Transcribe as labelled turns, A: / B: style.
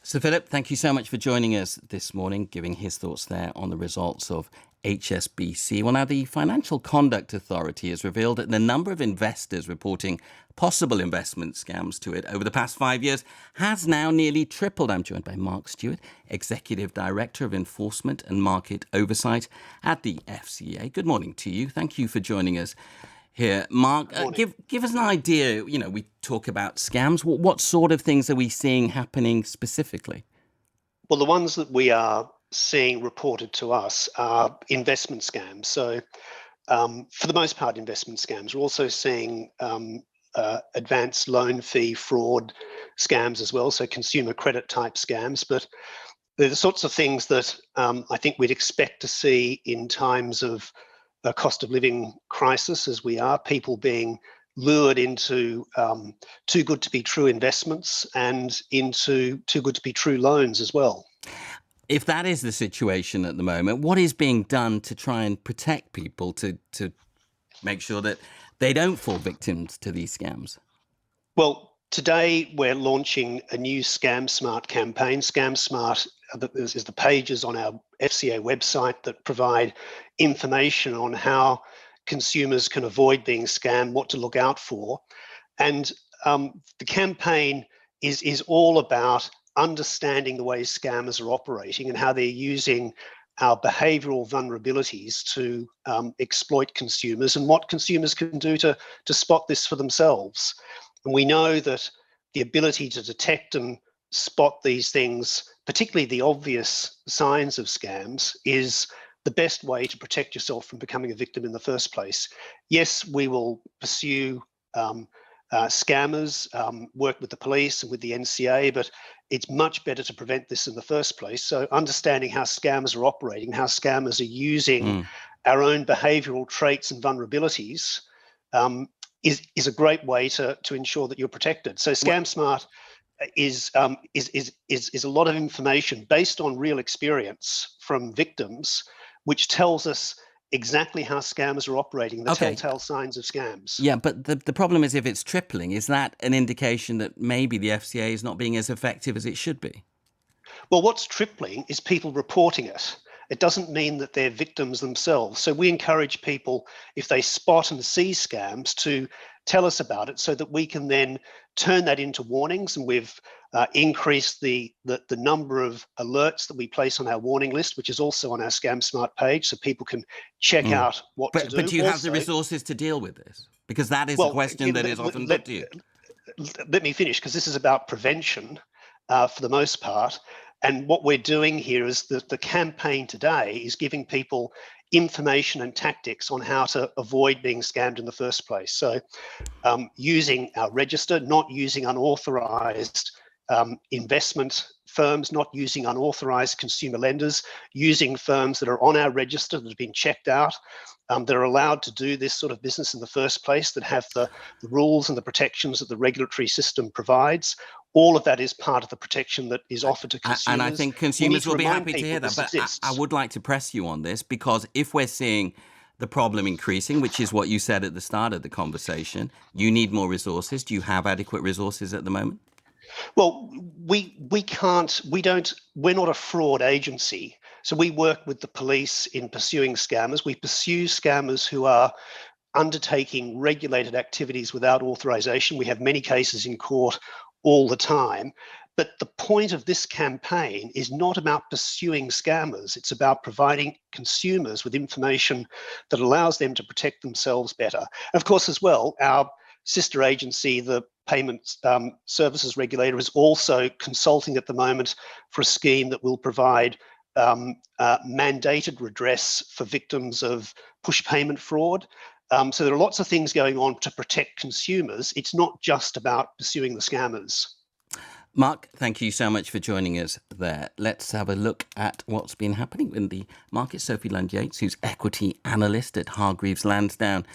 A: So, Philip, thank you so much for joining us this morning, giving his thoughts there on the results of HSBC. Well, now, the Financial Conduct Authority has revealed that the number of investors reporting possible investment scams to it over the past 5 years has now nearly tripled. I'm joined by Mark Steward, Executive Director of Enforcement and Market Oversight at the FCA. Good morning to you. Thank you for joining us here. Mark, give us an idea. You know, we talk about scams. What sort of things are we seeing happening specifically?
B: Well, the ones that we are seeing reported to us are investment scams. So, for the most part, investment scams. We're also seeing advanced loan fee fraud scams as well, so consumer credit type scams. But they're the sorts of things that I think we'd expect to see in times of a cost of living crisis, as we are, people being lured into too good to be true investments and into too good to be true loans as well.
A: If that is the situation at the moment, what is being done to try and protect people to make sure that they don't fall victims to these scams?
B: Well, today we're launching a new Scam Smart campaign. Scam Smart is the pages on our FCA website that provide information on how consumers can avoid being scammed, what to look out for. And the campaign is all about understanding the way scammers are operating and how they're using our behavioural vulnerabilities to exploit consumers, and what consumers can do to spot this for themselves. And we know that the ability to detect and spot these things, particularly the obvious signs of scams, is the best way to protect yourself from becoming a victim in the first place. Yes, we will pursue scammers, work with the police and with the NCA, but it's much better to prevent this in the first place. So understanding how scammers are operating, how scammers are using our own behavioural traits and vulnerabilities is a great way to ensure that you're protected. So Scam Smart is a lot of information based on real experience from victims, which tells us exactly how scammers are operating, the telltale signs of scams.
A: Yeah, but the problem is, if it's tripling, is that an indication that maybe the FCA is not being as effective as it should be?
B: Well, what's tripling is people reporting it. It doesn't mean that they're victims themselves. So we encourage people, if they spot and see scams, to tell us about it so that we can then turn that into warnings. And we've increased the number of alerts that we place on our warning list, which is also on our Scam Smart page, so people can check out what to do.
A: But do you have the resources to deal with this? Because that is a question that is often put to you.
B: Let me finish, because this is about prevention for the most part. And what we're doing here is that the campaign today is giving people information and tactics on how to avoid being scammed in the first place. So using our register, not using unauthorized investment firms, not using unauthorized consumer lenders, using firms that are on our register that have been checked out, that are allowed to do this sort of business in the first place, that have the rules and the protections that the regulatory system provides. All of that is part of the protection that is offered to consumers.
A: And I think consumers will be happy to hear that. But I would like to press you on this, because if we're seeing the problem increasing, which is what you said at the start of the conversation, you need more resources. Do you have adequate resources at the moment?
B: Well, we're not a fraud agency. So we work with the police in pursuing scammers. We pursue scammers who are undertaking regulated activities without authorization. We have many cases in court all the time. But the point of this campaign is not about pursuing scammers. It's about providing consumers with information that allows them to protect themselves better. And of course, as well, our sister agency, the Payments Services Regulator, is also consulting at the moment for a scheme that will provide mandated redress for victims of push payment fraud. So there are lots of things going on to protect consumers. It's not just about pursuing the scammers.
A: Mark, thank you so much for joining us there. Let's have a look at what's been happening in the market. Sophie Lund-Yates, who's equity analyst at Hargreaves Lansdown,